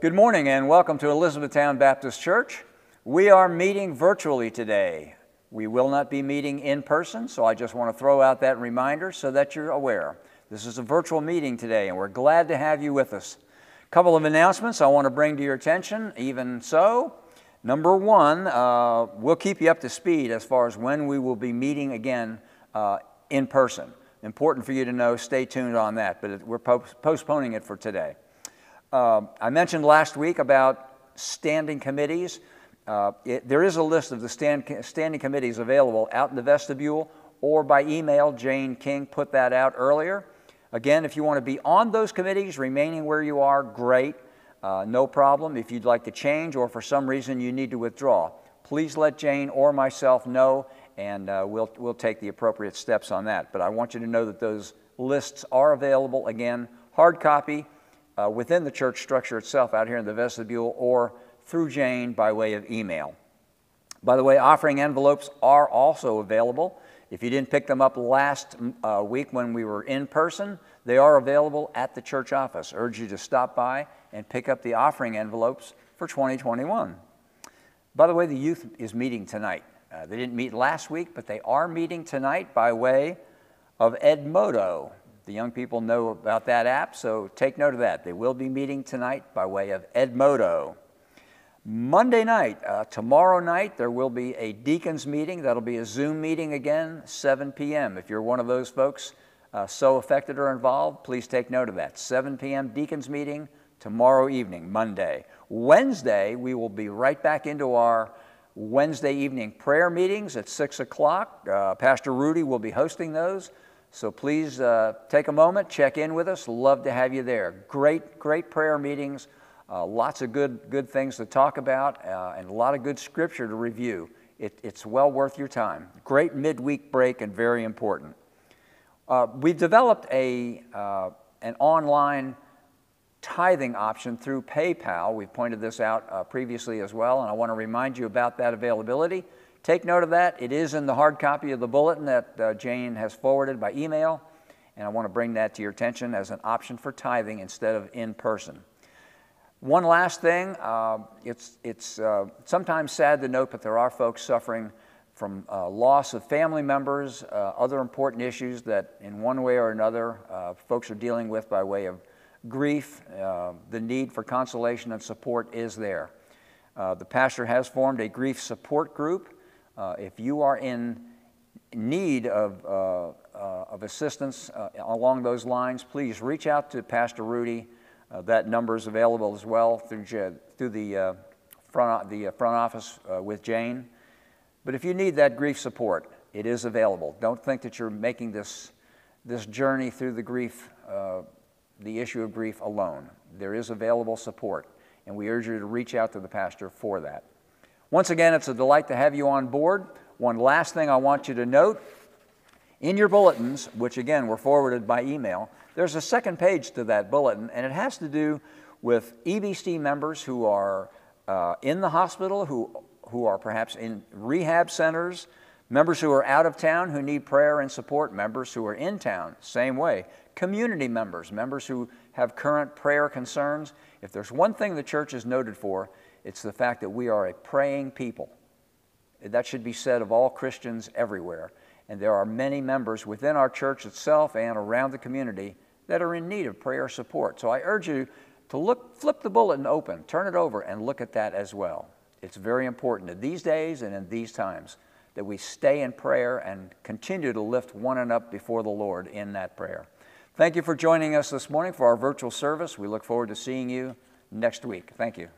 Good morning and welcome to Elizabethtown Baptist Church. We are meeting virtually today. We will not be meeting in person, so I just want to throw out that reminder so that you're aware. This is a virtual meeting today and we're glad to have you with us. A couple of announcements I want to bring to your attention. Even so, number one, we'll keep you up to speed as far as when we will be meeting again in person. Important for you to know, stay tuned on that, but we're postponing it for today. I mentioned last week about standing committees. There is a list of the standing committees available out in the vestibule or by email. Jane King put that out earlier. Again, if you want to be on those committees, remaining where you are, great, no problem. If you'd like to change or for some reason you need to withdraw, please let Jane or myself know, and we'll take the appropriate steps on that. But I want you to know that those lists are available, again, hard copy within the church structure itself out here in the vestibule or through Jane by way of email. By the way, offering envelopes are also available. If you didn't pick them up last week when we were in person, they are available at the church office. I urge you to stop by and pick up the offering envelopes for 2021. By the way, the youth is meeting tonight. They didn't meet last week, but they are meeting tonight by way of Edmodo. The young people know about that app, so take note of that. They will be meeting tonight by way of Edmodo. Monday night, tomorrow night, there will be a deacons meeting. That'll be a Zoom meeting again, 7 p.m. If you're one of those folks so affected or involved, please take note of that. 7 p.m. deacons meeting tomorrow evening, Monday. Wednesday, we will be right back into our Wednesday evening prayer meetings at 6 o'clock. Pastor Rudy will be hosting those. So please take a moment, check in with us. Love to have you there. Great prayer meetings. Lots of good things to talk about and a lot of good scripture to review. It's well worth your time. Great midweek break and very important. We've developed an online tithing option through PayPal. We've pointed this out previously as well, and I want to remind you about that availability. Take note of that. It is in the hard copy of the bulletin that Jane has forwarded by email, and I want to bring that to your attention as an option for tithing instead of in person. One last thing, it's sometimes sad to note, but there are folks suffering from loss of family members, other important issues that in one way or another folks are dealing with by way of grief. The need for consolation and support is there. The pastor has formed a grief support group. If you are in need of assistance along those lines, please reach out to Pastor Rudy. That number is available as well through the front office with Jane. But if you need that grief support, it is available. Don't think that you're making this journey through the issue of grief alone. There is available support, and we urge you to reach out to the pastor for that. Once again, it's a delight to have you on board. One last thing I want you to note, in your bulletins, which again were forwarded by email, there's a second page to that bulletin, and it has to do with EBC members who are in the hospital, who are perhaps in rehab centers, members who are out of town who need prayer and support, members who are in town, same way, community members, members who have current prayer concerns. If there's one thing the church is noted for, it's the fact that we are a praying people. That should be said of all Christians everywhere. And there are many members within our church itself and around the community that are in need of prayer support. So I urge you to flip the bulletin open, turn it over, and look at that as well. It's very important in these days and in these times that we stay in prayer and continue to lift one another up before the Lord in that prayer. Thank you for joining us this morning for our virtual service. We look forward to seeing you next week. Thank you.